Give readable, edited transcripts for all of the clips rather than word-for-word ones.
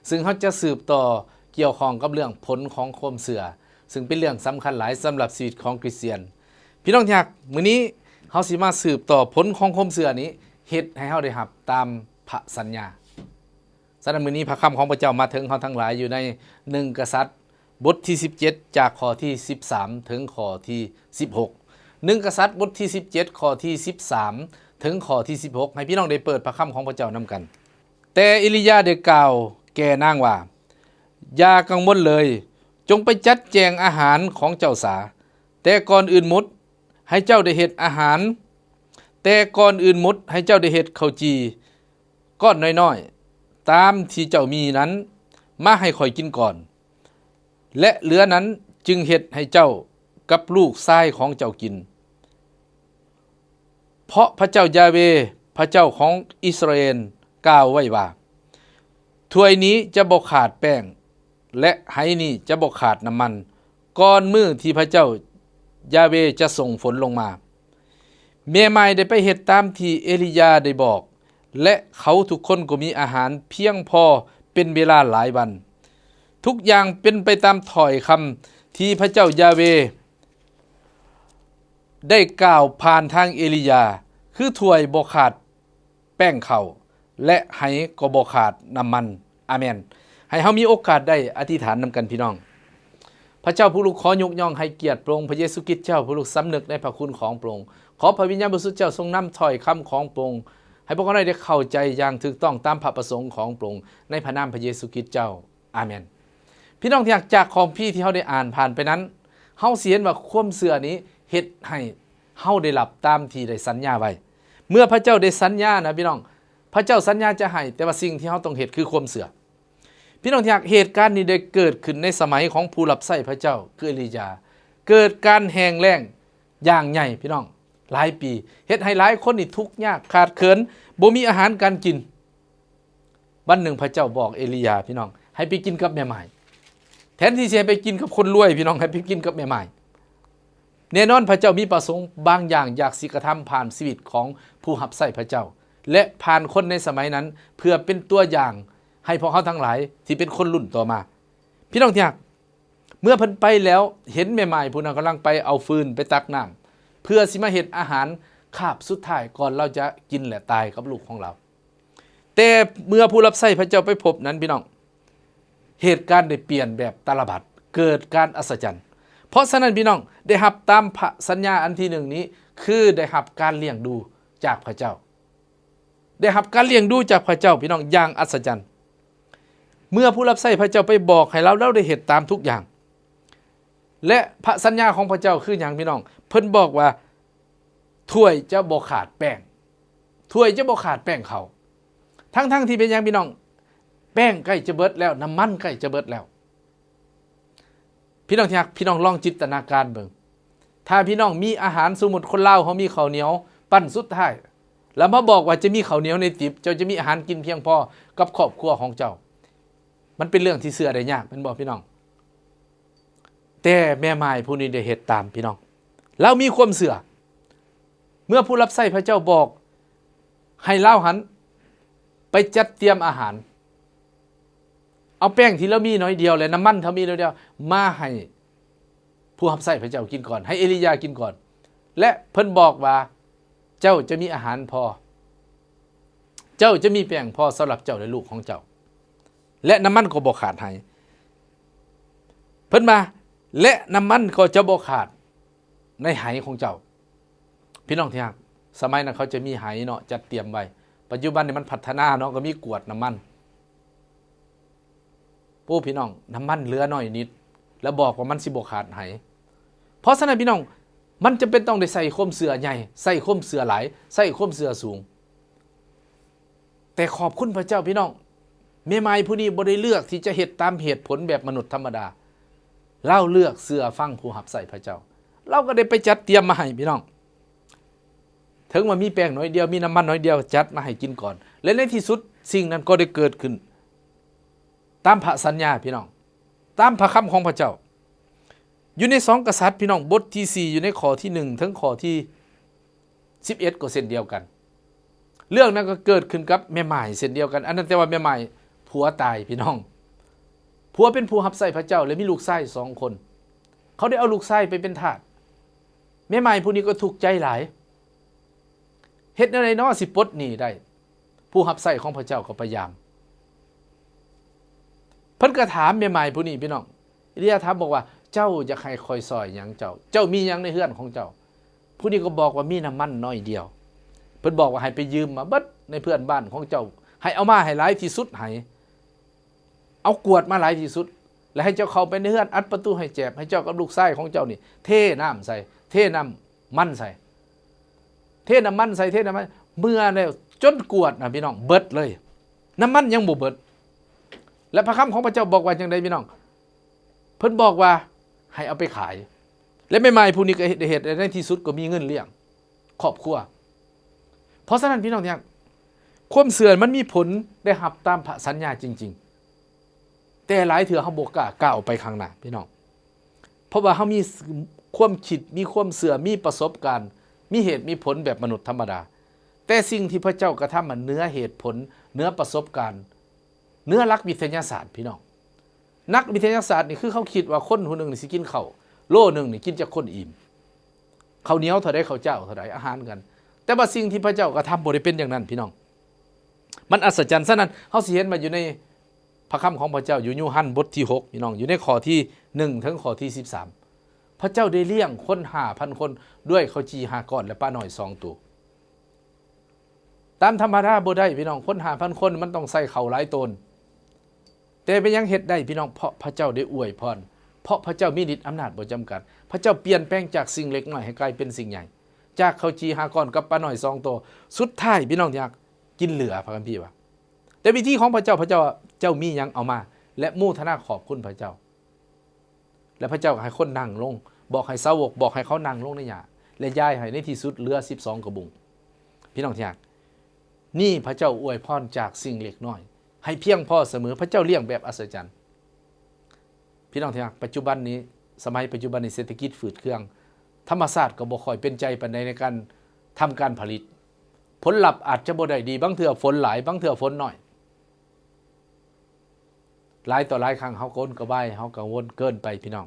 ซึ่งเขาจะสืบต่อเกี่ยวข้องกับเรื่องผลของความเชื่อซึ่งเป็นเรื่องสำคัญหลายสำหรับชีวิตของคริสเตียนพี่น้องที่รักมื้อนี้เฮาสิมาสืบต่อผลของความเชื่อนี้เฮ็ดให้เฮาได้รับตามพระสัญญาฉะนั้นมื้อนี้พระคำของพระเจ้ามาถึงเฮาทั้งหลายอยู่ใน1กษัตริย์บทที่17จากข้อที่13ถึงข้อที่16 1กษัตริย์บทที่17ข้อที่13ถึงข้อที่16ให้พี่น้องได้เปิดพระคำของพระเจ้านำกันแต่เอลียาได้กล่าวแก่นางว่าอย่ากังวลเลยจงไปจัดแจงอาหารของเจ้าสาแต่ก่อนอื่นหมดให้เจ้าได้เฮ็ดอาหารแต่ก่อนอื่นหมดให้เจ้าได้เฮ็ดข้าวจีก้อนน้อยๆตามที่เจ้ามีนั้นมาให้ข่อยกินก่อนและเหลือนั้นจึงเฮ็ดให้เจ้ากับลูกชายของเจ้ากินเพราะพระเจ้ายาเวห์พระเจ้าของอิสราเอลกล่าวไว้ว่าถ้วยนี้จะบ่ขาดแป้งและไหนี้จะบ่ขาดน้ำมันก่อนมื้อที่พระเจ้ายาเวห์จะส่งฝนลงมาเมียใหม่ได้ไปเฮ็ดตามที่เอลียาได้บอกและเขาทุกคนก็มีอาหารเพียงพอเป็นเวลาหลายวันทุกอย่างเป็นไปตามถ้อยคำที่พระเจ้ายาเวห์ได้กล่าวผ่านทางเอลียาคือถ้วยบ่ขาดแป้งข้าวและไหก็บ่ขาดน้ำมันอาเมนให้เฮามีโอกาสได้อธิษฐานนำกันพี่น้องพระเจ้าผู้ลูกขอยกย่องให้เกียรติพระองค์พระเยซูคริสต์เจ้าผู้ลูกสำนึกในพระคุณของพระองค์ขอพระวิญญาณบริสุทธิ์เจ้าทรงนำถ้อยคำของพระองค์ให้พวกเราได้เข้าใจอย่างถูกต้องตามพระประสงค์ของพระองค์ในพระนามพระเยซูคริสต์เจ้าอาเมนพี่น้องที่จากของพี่ที่เฮาได้อ่านผ่านไปนั้นเฮาสิเห็นว่าความเชื่อนี้เฮ็ดให้เฮาได้รับตามที่ได้สัญญาไว้เมื่อพระเจ้าได้สัญญานะพี่น้องพระเจ้าสัญญาจะให้แต่ว่าสิ่งที่เฮาต้องเฮ็ดคือความเชื่อพี่น้องที่เหตุการณ์นี้ได้เกิดขึ้นในสมัยของผู้รับใช้พระเจ้าคือเอลียาเกิดการแห้งแล้งอย่างใหญ่พี่น้องหลายปีเฮ็ดให้หลายคนนี่ทุกข์ยากขาดเขินบ่มีอาหารการกินวันหนึ่งพระเจ้าบอกเอลียาพี่น้องให้ไปกินกับแม่ไม้แทนที่จะไปกินกับคนรวยพี่น้องให้ไปกินกับแม่ไม้แน่นอนพระเจ้ามีประสงค์บางอย่างอยากสิกระทำผ่านชีวิตของผู้รับใช้พระเจ้าและผ่านคนในสมัยนั้นเพื่อเป็นตัวอย่างให้พวกเขาทั้งหลายที่เป็นคนรุ่นต่อมาพี่น้องที่รักเมื่อเพิ่นไปแล้วเห็นแม่ไม้ผู้นั้นกำลังไปเอาฟืนไปตักน้ำเพื่อสิมาเฮ็ดอาหารคาบสุดท้ายก่อนเราจะกินและตายกับลูกของเราแต่เมื่อผู้รับใช้พระเจ้าไปพบนั้นพี่น้องเหตุการณ์ได้เปลี่ยนแบบตาลปัตรเกิดการอัศจรรย์เพราะฉะนั้นพี่น้องได้รับตามพระสัญญาอันที่หนึ่งนี้คือได้รับการเลี้ยงดูจากพระเจ้าได้รับการเลี้ยงดูจากพระเจ้าพี่น้องอย่างอัศจรรย์เมื่อผู้รับใช้พระเจ้าไปบอกให้เราได้เฮ็ดตามทุกอย่างและพระสัญญาของพระเจ้าคืออย่างพี่น้องเพิ่นบอกว่าถ้วยจะบ่ขาดแป้งถ้วยจะบ่ขาดแป้งเขาทั้งที่เป็นอย่างพี่น้องแป้งใกล้จะเบิดแล้วน้ำมันใกล้จะเบิดแล้วพี่น้องที่รักพี่น้องลองจินตนาการเบิ่งถ้าพี่น้องมีอาหารสมมุติคนลาวเขามีข้าวเหนียวปั้นสุดท้ายแล้วมาบอกว่าจะมีข้าวเหนียวในติบเจ้าจะมีอาหารกินเพียงพอกับครอบครัวของเจ้ามันเป็นเรื่องที่เชื่อได้ยากเป็นบอกพี่น้องแต่แม่ไม้ผู้นี้ได้เฮ็ดตามพี่น้องเรามีความเชื่อเมื่อผู้รับใช้พระเจ้าบอกให้เล่าหันไปจัดเตรียมอาหารเอาแป้งที่เรามีน้อยเดียวและน้ำมันที่มีน้อยเดียวมาให้ผู้รับใช้พระเจ้ากินก่อนให้เอลียากินก่อนและเพิ่นบอกว่าเจ้าจะมีอาหารพอเจ้าจะมีแป้งพอสำหรับเจ้าและลูกของเจ้าและน้ำมันก็บ่ขาดให้เพิ่นมาและน้ำมันก็จะบ่ขาดในไหของเจ้าพี่น้องที่รักสมัยนั้นเขาจะมีไหเนาะจัดเตรียมไว้ปัจจุบันนี่มันพัฒนาเนาะก็มีกวดน้ำมันพี่น้องน้ำมันเหลือน้อยนิดแล้วบอกว่ามันสิบ่ขาดไหเพราะฉะนั้นพี่น้องมันจะเป็นต้องได้ใส่ข้มเสือใหญ่ใส่ข้มเสือหลายใส่ข้มเสือสูงแต่ขอบคุณพระเจ้าพี่น้องแม่ไม้ผู้นี้บ่ได้เลือกที่จะเฮ็ดตามเหตุผลแบบมนุษย์ธรรมดาเราเลือกเสือฟังผู้รับใช้พระเจ้าเราก็ได้ไปจัดเตรียมมาให้พี่น้องถึงว่ามีแป้งน้อยเดียวมีน้ำมันน้อยเดียวจัดมาให้กินก่อนและในที่สุดสิ่งนั้นก็ได้เกิดขึ้นตามพระสัญญาพี่น้องตามพระคำของพระเจ้าอยู่ใน2กษัตริย์พี่น้องบทที่4อยู่ในข้อที่1ถึงข้อที่11ก็เช่นเดียวกันเรื่องนั้นก็เกิดขึ้นกับแม่ไม้เช่นเดียวกันอันนั้นแต่ว่าแม่ไม้ ผัวตายพี่น้องผัวเป็นผู้รับใช้พระเจ้าและมีลูกชาย2 คนเขาได้เอาลูกชายไปเป็นทาสแม่ใหม่ผู้นี้ก็ทุกข์ใจหลายเฮ็ดอะไรเนาะสิปลดหนี้ได้ผู้รับใช้ของพระเจ้าก็พยายามเพิ่นก็ถามแม่ใหม่ผู้นี้พี่น้องเอลียาถามบอกว่าเจ้าอยากให้คอยซอยหยังเจ้ามีหยังในเฮือนของเจ้าผู้นี้ก็บอกว่ามีน้ำมันน้อยเดียวเพิ่นบอกว่าให้ไปยืมมาเบิดในเพื่อนบ้านของเจ้าให้เอามาให้หลายที่สุดให้เอากวดมาหลายที่สุดแล้วให้เจ้าเข้าไปในเฮือนอัดประตูให้แจบให้เจ้ากับลูกชายของเจ้านี่เทน้ำใส่เทน้ำมันใส่เทน้ำมันใส่เทน้ำมันเมื่อแล้วจนกวดนะพี่น้องเบิดเลยน้ำมันยังบ่เบิดและพระคำของพระเจ้าบอกว่าจังไดพี่น้องเพิ่นบอกว่าให้เอาไปขายและแม่ไม้ผู้นี้ก็เหตุในที่สุดก็มีเงินเลี้ยงครอบครัวเพราะฉะนั้นพี่น้องเนี่ยความเสื่อมันมีผลได้รับตามพระสัญญาจริงๆแต่หลายเถื่อเขาบ่กล้าก้าวไปข้างหน้าพี่น้องเพราะว่าเขามีความคิดมีความเสื่อมีประสบการณ์มีเหตุมีผลแบบมนุษย์ธรรมดาแต่สิ่งที่พระเจ้ากระทำมันเนื้อเหตุผลเนื้อประสบการณ์เนื้อหลักวิทยาศาสตร์พี่น้องนักวิทยาศาสตร์นี่คือเขาคิดว่าคนคนหนึ่งนี่สิกินข้าวโลนึงนี่กินจากคนอิ่มข้าวเหนียวเท่าใดข้าวเจ้าเท่าใดอาหารกันแต่ว่าสิ่งที่พระเจ้ากระทำบ่ได้เป็นอย่างนั้นพี่น้องมันอัศจรรย์ซะนั้นเฮาสิเห็นมาอยู่ในพระคำของพระเจ้าอยู่ยูฮันบทที่6พี่น้องอยู่ในข้อที่1ถึงข้อที่13พระเจ้าได้เลี้ยงคน 5,000 คนด้วยข้าวจี5ก้อนและปลาน้อย2ตัวตามธรรมดาบ่ได้พี่น้องคน 5,000 คนมันต้องใส่ข้าวหลายตนแต่เป็นยังเฮ็ดได้พี่น้องเพราะพระเจ้าได้อวยพรเพราะพระเจ้ามีฤทธิ์อำนาจบ่จำกัดพระเจ้าเปลี่ยนแปลงจากสิ่งเล็กน้อยให้กลายเป็นสิ่งใหญ่จากข้าวจี5ก้อนกับปลาน้อย2ตัวสุดท้ายพี่น้องอยากกินเหลือพระคัมภีร์ว่าแต่วิธีของพระเจ้าเจ้ามีหยังเอามาและโมทนาขอบคุณพระเจ้าและพระเจ้าให้คนนั่งลงบอกให้สาวกบอกให้เขานั่งลงในหญ้าและย้ายให้ในที่สุดเหลือ12กระบุงพี่น้องที่รักนี่พระเจ้าอวยพรจากสิ่งเล็กน้อยให้เพียงพอเสมอพระเจ้าเลี้ยงแบบอัศจรรย์พี่น้องที่รักปัจจุบันนี้สมัยปัจจุบันนี้เศรษฐกิจฝืดเครื่องธรรมศาสตร์ก็บ่ค่อยเป็นใจปานใดในการทำการผลิตผลลัพธ์อาจจะบ่ได้ดีบางเทื่อฝนหลายบางเทื่อฝนน้อยหลายต่อหลายครั้งเฮาก้นกระบายเฮากังวลเกินไปพี่น้อง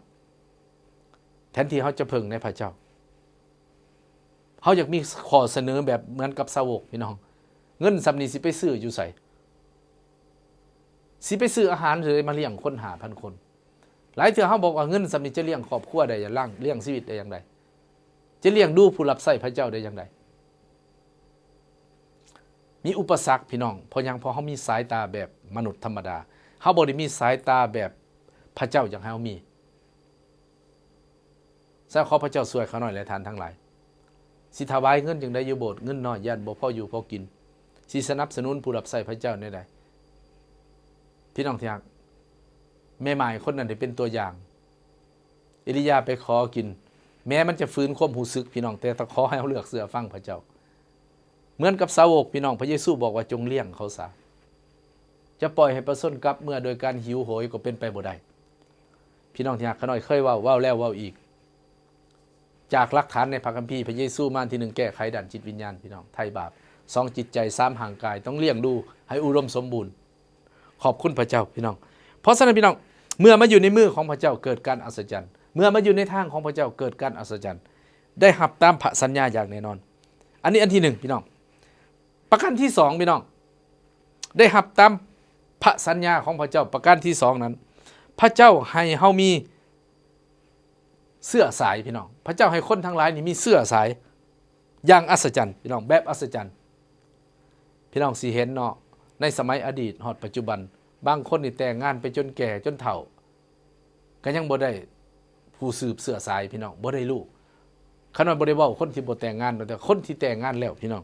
แทนที่เฮาจะพึ่งในพระเจ้าเฮาอยากมีข้อเสนอแบบเหมือนกับสาวกพี่น้องเงินสำนี้สิไปซื้ออยู่ไสสิไปซื้ออาหารหรือมาเลี้ยงคน 5,000 คนหลายเทื่อเฮาบอกว่าเงินสำนี้จะเลี้ยงครอบครัวได้อย่างไรเลี้ยงชีวิตได้อย่างไรจะเลี้ยงดูผู้รับใช้พระเจ้าได้อย่างไรมีอุปสรรคพี่น้องเพราะเฮามีสายตาแบบมนุษย์ธรรมดาเฮาบ่ได้มีสายตาแบบพระเจ้าอย่างเฮามีซะขอพระเจ้าช่วยเขาหน่อยและทานทั้งหลายสิถวายเงินจังได๋อยู่โบสถ์เงินน้อยย่านบ่พออยู่พอกินสิสนับสนุนผู้รับใช้พระเจ้าได้ใดพี่น้องที่รักแม่หมายคนนั้นได้เป็นตัวอย่างเอลียาไปขอกินแม้มันจะฟื้นความรู้สึกพี่น้องแต่ต้องขอให้เฮาเลือกเชื่อฟังพระเจ้าเหมือนกับสาวกพี่น้องพระเยซูบอกว่าจงเลี้ยงเขาซะจะปล่อยให้ประสนกับเมื่อโดยการหิวโหยก็เป็นไปบ่ได้พี่น้องที่รักขน้อยเคยเว้าแล้วเว้าอีกจากหลักฐานในพระคัมภีร์พระเยซูมาที่1แก้ไขด้านจิตวิญญาณพี่น้องไถ่บาป2จิตใจ3ห่างกายต้องเลี้ยงดูให้อุดมสมบูรณ์ขอบคุณพระเจ้าพี่น้องเพราะฉะนั้นพี่น้องเมื่อมาอยู่ในมือของพระเจ้าเกิดการอัศจรรย์เมื่อมาอยู่ในทางของพระเจ้าเกิดการอัศจรรย์ได้รับตามพระสัญญาอย่างแน่นอนอันนี้อันที่1พี่น้องประการที่2พี่น้องได้รับตามพระสัญญาของพระเจ้าประการที่2นั้นพระเจ้าให้เฮามีเสื้อสายพี่น้องพระเจ้าให้คนทั้งหลายนี่มีเสื้อสายอย่างอัศจรรย์พี่น้องแบบอัศจรรย์พี่น้องสิเห็นเนาะในสมัยอดีตฮอดปัจจุบันบางคนนี่แต่งงานไปจนแก่จนเฒ่าก็ยังบ่ได้ผู้สืบเสื้อสายพี่น้องบ่ได้ลูกขนาดบ่ได้เว้าคนที่บ่แต่งงานแต่คนที่แต่งงานแล้วพี่น้อง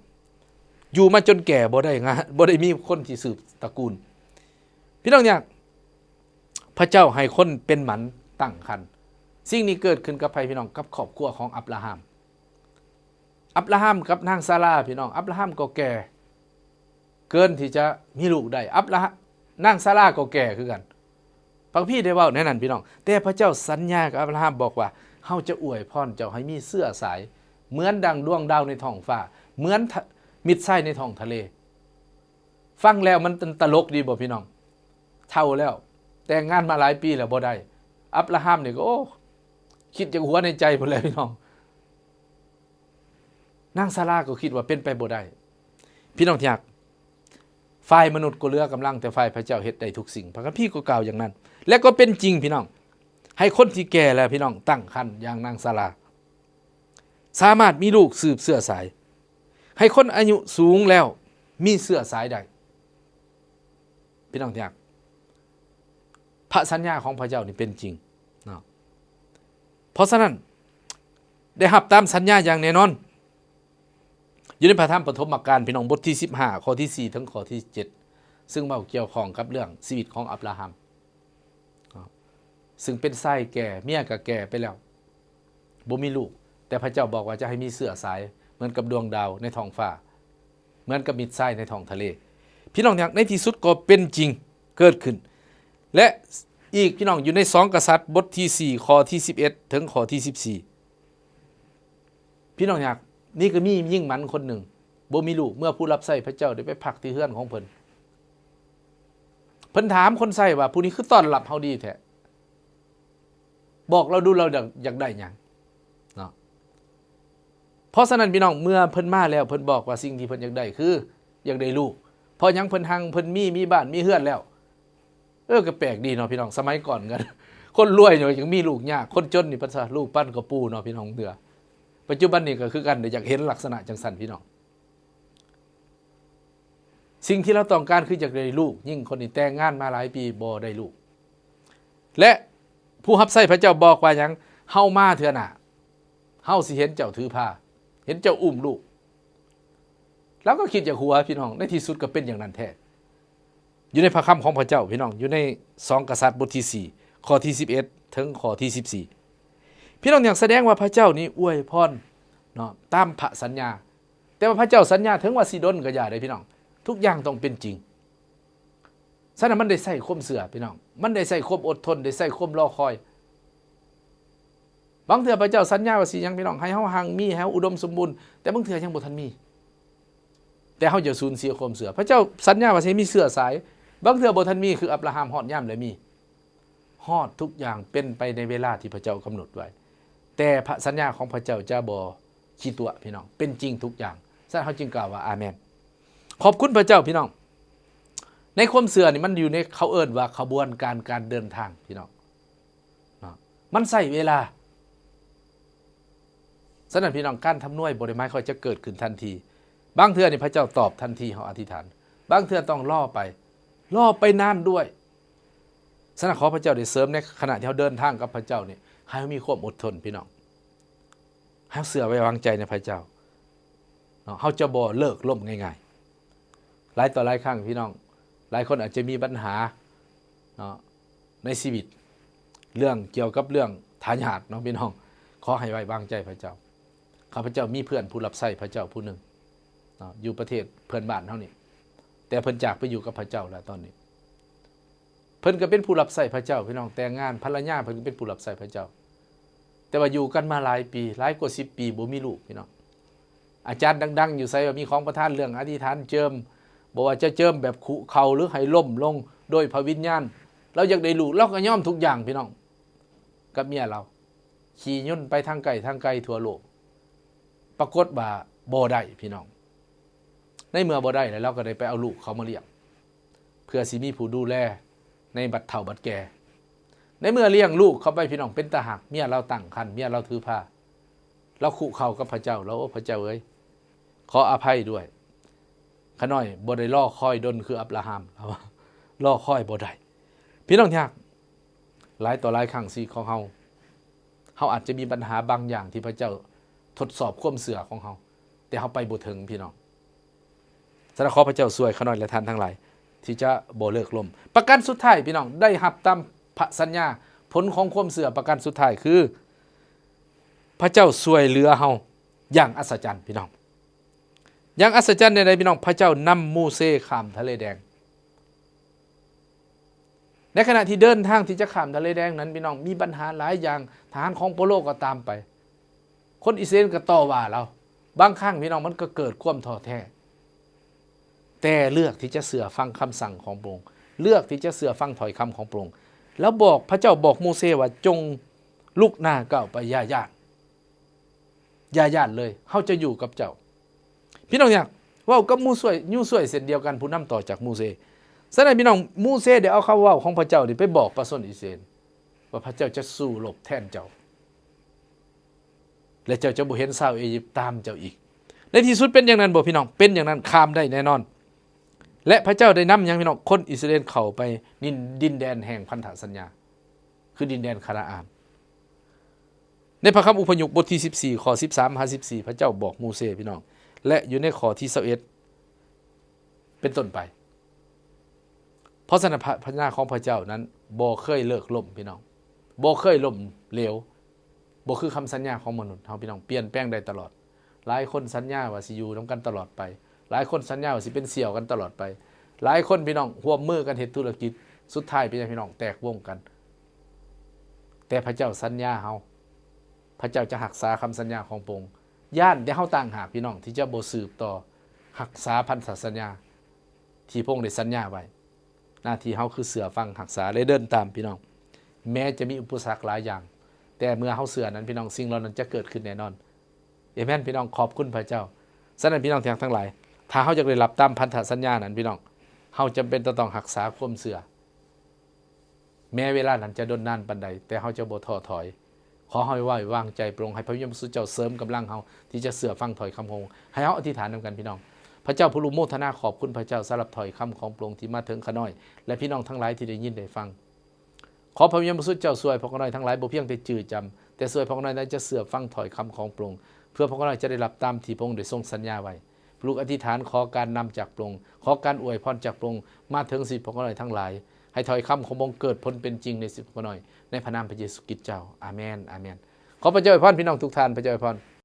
อยู่มาจนแก่บ่ได้งานบ่ได้มีคนที่สืบตระกูลพี่น้องเนี่ยพระเจ้าให้คนเป็นหมันตั้งครรภ์สิ่งนี้เกิดขึ้นกับใครพี่น้องกับครอบครัวของอับราฮัมกับนางซาราพี่น้องอับราฮัมก็แก่เกินที่จะมีลูกได้นางซาราก็แก่คือกันพระพี่ได้เว้าแน่นั่นพี่น้องแต่พระเจ้าสัญญากับอับราฮัมบอกว่าเฮาจะอวยพรเจ้าให้มีเสื้อสายเหมือนดังดวงดาวในท้องฟ้าเหมือนมิตรไส้ในท้องทะเลฟังแล้วมันตลกดีบ่พี่น้อง เฒ่าแล้วแต่งงานมาหลายปีแล้วบ่ได้อับราฮัมนี่ก็โอ้คิดจากหัวในใจพุ่นเลยพี่น้องนางซาราก็คิดว่าเป็นไปบ่ได้พี่น้องที่รักฝ่ายมนุษย์ก็เหลือกำลังแต่ฝ่ายพระเจ้าเฮ็ดได้ทุกสิ่งพระคัมภีร์ก็กล่าวอย่างนั้นและก็เป็นจริงพี่น้องให้คนที่แก่แล้วพี่น้องตั้งครรภ์อย่างนางซาราสามารถมีลูกสืบเสื้อสายให้คนอายุสูงแล้วมีเสื้อสายได้พี่น้องที่รักพระสัญญาของพระเจ้านี่เป็นจริงเนาะเพราะฉะนั้นได้รับตามสัญญาอย่างแน่นอนอยู่ในพระธรรมปฐมกาลพี่น้องบทที่15ข้อที่4ถึงข้อที่7ซึ่งเว้าเกี่ยวข้องกับเรื่องชีวิตของอับราฮัมซึ่งเป็นชายแก่เมียก็แก่ไปแล้วบ่มีลูกแต่พระเจ้าบอกว่าจะให้มีเสื้อสายเหมือนกับดวงดาวในท้องฟ้าเหมือนกับมิตรทรายในท้องทะเลพี่น้องในที่สุดก็เป็นจริงเกิดขึ้นและอีกพี่น้องอยู่ใน2กษัตริย์บทที่4ข้อที่11ถึงข้อที่14พี่น้องอยากนี่ก็มียิ่งมันคนหนึ่งบ่มีลูกเมื่อผู้รับใช้พระเจ้าได้ไปพักที่เฮือนของเพิ่นถามคนใช้ว่าผู้นี้คือต้อนรับเฮาดีแท้บอกเราดูเราอยากได้หยังเนาะเพราะฉะนั้นพี่น้องเมื่อเพิ่นมาแล้วเพิ่นบอกว่าสิ่งที่เพิ่นอยากได้คืออยากได้ลูกเพราะหยังเพิ่นหังเพิ่นมีบ้านมีเฮือนแล้วก็แปลกดีเนาะพี่น้องสมัยก่อนกันคนรวยเนี่ยยังมีลูกยากคนจนนี่เพิ่นซะลูกปั้นกระปูเนาะพี่น้องเด้อปัจจุบันนี้ก็คือกันอยากเห็นลักษณะจังซั่นพี่น้องสิ่งที่เราต้องการคืออยากได้ลูกยิ่งคนนี้แต่งงานมาหลายปีบ่ได้ลูกและผู้รับใช้พระเจ้าบอกว่าหยังเฮามาเทื่อหน้าเฮาสิเห็นเจ้าถือผ้าเห็นเจ้าอุ้มลูกแล้วก็คิดจากหัวพี่น้องในที่สุดก็เป็นอย่างนั้นแท้อยู่ในพระคัมภีร์ของพระเจ้าพี่น้องอยู่ใน2กษัตริย์บทที่4ข้อที่11ถึงข้อที่14พี่น้องอยากแสดงว่าพระเจ้านี้อวยพรเนาะตามพระสัญญาแต่ว่าพระเจ้าสัญญาถึงว่าสิดลก็อย่าได้พี่น้องทุกอย่างต้องเป็นจริงฉะนั้นมันได้ใส่ความเสื่อพี่น้องมันได้ใส่ความอดทนได้ใส่ความรอคอยบางเทื่อพระเจ้าสัญญาว่าสิหยังพี่น้องให้เฮาหังมีให้เฮาอุดมสมบูรณ์แต่บางเทื่อยังบ่ทันมีแต่เฮาจะสูญเสียความเสื่อพระเจ้าสัญญาว่าสิมีเสื้อสายบางเทื่อบ่ทันมีคืออับราฮัมฮอดยามแล้วมีฮอดทุกอย่างเป็นไปในเวลาที่พระเจ้ากำหนดไว้แต่พระสัญญาของพระเจ้าจะบ่ขี้ตัวพี่น้องเป็นจริงทุกอย่างฉะนั้นเฮาจึงกล่าวว่าอาเมนขอบคุณพระเจ้าพี่น้องในความเสื่อนี่มันอยู่ในเขาเอิ้นว่าขบวนการเดินทางพี่น้องมันใช้เวลาฉะนั้นพี่น้องการทำนวยบ่ได้หมายความจะเกิดขึ้นทันทีบางเทื่อนี่พระเจ้าตอบทันทีเฮาอธิษฐานบางเทื่อต้องรอไปนานด้วยฉะนั้นขอพระเจ้าได้เสริมในขณะที่เฮาเดินทางกับพระเจ้านี่ให้มีความอดทนพี่น้องให้เสื่อไว้วางใจในพระเจ้าเฮาจะบ่เลิกล้มง่ายๆหลายต่อหลายครั้งพี่น้องหลายคนอาจจะมีปัญหาในชีวิตเรื่องเกี่ยวกับเรื่องทายาทเนาะพี่น้องขอให้ไว้วางใจพระเจ้าข้าพเจ้ามีเพื่อนผู้รับใช้พระเจ้าผู้หนึ่งอยู่ประเทศเพื่อนบ้านเท่านี้แต่เพิ่นจากไปอยู่กับพระเจ้าแล้วตอนนี้เพิ่นก็เป็นผู้รับใช้พระเจ้าพี่น้องแต่งงานภรรยาเพิ่นก็เป็นผู้รับใช้พระเจ้าแต่ว่าอยู่กันมาหลายปีหลายกว่า10 ปีบ่มีลูกพี่น้องอาจารย์ดังๆอยู่ไสว่ามีของประทานเรื่องอธิษฐานเจิมบอกว่าจะเจิมแบบขุเข่าหรือให้ล่มลงโดยพระวิญญาณเราอยากได้ลูกเราก็ยอมทุกอย่างพี่น้องกับเมียเราขี่ย่นไปทางไกลทั่วโลกปรากฏว่าบ่ได้พี่น้องในเมื่อบ่ได้แล้วเราก็ได้ไปเอาลูกเขามาเลี้ยงเพื่อสิมีผู้ดูแลในบัดเฒ่าบัดแก่ในเมื่อเลี้ยงลูกเขาไปพี่น้องเป็นตาหักเมียเราตั้งครรภ์เมียเราถือผ้าเราคุเข่ากับพระเจ้าแล้วพระเจ้าเอ้ยขออภัยด้วยขน้อยบ่ได้ล่อคอยดนคืออับราฮัมล่อคอยบ่ได้พี่น้องยากหลายต่อหลายครั้งสิของเฮาอาจจะมีปัญหาบางอย่างที่พระเจ้าทดสอบความเสื่อของเฮาแต่เฮาไปบ่ถึงพี่น้องฉะนั้นขอพระเจ้าช่วยขน้อยและท่านทั้งหลายที่จะบ่เลิกล้มประการสุดท้ายพี่น้องได้รับตามพระสัญญาผลของความเสื่อประการสุดท้ายคือพระเจ้าช่วยเหลือเฮาอย่างอัศจรรย์พี่น้องอย่างอัศจรรย์ในใดพี่น้องพระเจ้านำมูเสข้ามทะเลแดงในขณะที่เดินทางที่จะข้ามทะเลแดงนั้นพี่น้องมีปัญหาหลายอย่างทหารของโปโลก็ตามไปคนอิสราเอลก็ต่อว่าเราบางครั้งพี่น้องมันก็เกิดความท้อแท้แต่เลือกที่จะเสื่อฟังคำสั่งของพระองค์ เลือกที่จะเชื่อฟังถ้อยคำของพระองค์แล้วบอกพระเจ้าบอกโมเสสว่าจงลุกหน้าก้าวไปอย่าย่านเลยเฮาจะอยู่กับเจ้าพี่น้องอยากเว้ากับมูซวยยูซวยเส้นเดียวกันผู้นำต่อจากมูเสฉะนั้นพี่น้องมูเสได้เอาคำเว้าของพระเจ้านี่ไปบอกประชาชนอิสราเอลว่าพระเจ้าจะสู้รบแทนเจ้าและเจ้าจะบ่เห็นชาวอียิปต์ตามเจ้าอีกในที่สุดเป็นอย่างนั้นบ่พี่น้องเป็นอย่างนั้นข้ามได้แน่นอนและพระเจ้าได้นำยังพี่น้องคนอิสราเอลเข้าไปดินแดนแห่งพันธสัญญาคือดินแดนคานาอันในพระคัมภีร์อุปยคบทที่14ข้อ13-14พระเจ้าบอกมูเสพี่น้องและอยู่ในข้อที่21เป็นต้นไปเพราะฉะนั้นพระญาของพระเจ้านั้นบ่เคยเลิกล่มพี่น้องบ่เคยล่มเหลวบ่คือคำสัญญาของมนุษย์เฮาพี่น้องเปลี่ยนแปลงได้ตลอดหลายคนสัญญาว่าสิอยู่นำกันตลอดไปหลายคนสัญญาว่าสิเป็นเสี่ยวกันตลอดไปหลายคนพี่น้องร่วมมือกันเฮ็ดธุรกิจสุดท้ายเป็นพี่น้องแตกวงกันแต่พระเจ้าสัญญาเฮาพระเจ้าจะรักษาคำสัญญาของพระองค์ย่านได้เฮาต่างหากพี่น้องที่จะบ่สืบต่อรักษาพันธสัญญาที่พระองค์ได้สัญญาไว้หน้าที่เฮาคือเสือฟังรักษาและเดินตามพี่น้องแม้จะมีอุปสรรคหลายอย่างแต่เมื่อเฮาเสือนั้นพี่น้องสิ่งเหล่านั้นจะเกิดขึ้นแน่นอนเอเมนพี่น้องขอบคุณพระเจ้าฉะนั้นพี่น้องทั้งหลายถ้าเฮาอยากได้รับตามพันธสัญญานั้นพี่น้องเฮาจำเป็นต้องรักษาความเสือแม้เวลานั้นจะดนนานปานใดแต่เฮาจะบ่ท้อถอยขอให้ไว้วางใจปรงให้พระวิญญาณบริสุทธิ์เจ้าเสริมกำลังเฮาที่จะเสือฟังถ้อยคำของให้เฮาอธิษฐานนำกันพี่น้องพระเจ้าผู้รู้โมทนาขอบคุณพระเจ้าสำหรับถ้อยคำของพระองค์ที่มาถึงข้าน้อยและพี่น้องทั้งหลายที่ได้ยินได้ฟังขอพระวิญญาณบริสุทธิ์เจ้าช่วยพวกข้าน้อยทั้งหลายบ่เพียงแต่จื่อจำแต่ช่วยพวกข้าน้อยได้จะเสือฟังถ้อยคำของพระองค์เพื่อพวกข้าน้อยจะได้รับตามที่พระองค์ได้ทรงสัญญาไว้ปลุกอธิษฐานขอการนำจากพระองค์ขอการอวยพรจากพระองค์มาถึงสิทธิพวกข้าน้อยทั้งหลายให้ถ้อยคำของพระองค์เกิดผลเป็นจริงในสิทธิพวกข้าน้อยในพระนามพระเยซูคริสต์เจ้าอาเมนอาเมนขอพระเจ้าอวยพรพี่น้องทุกท่านพระเจ้าอวยพร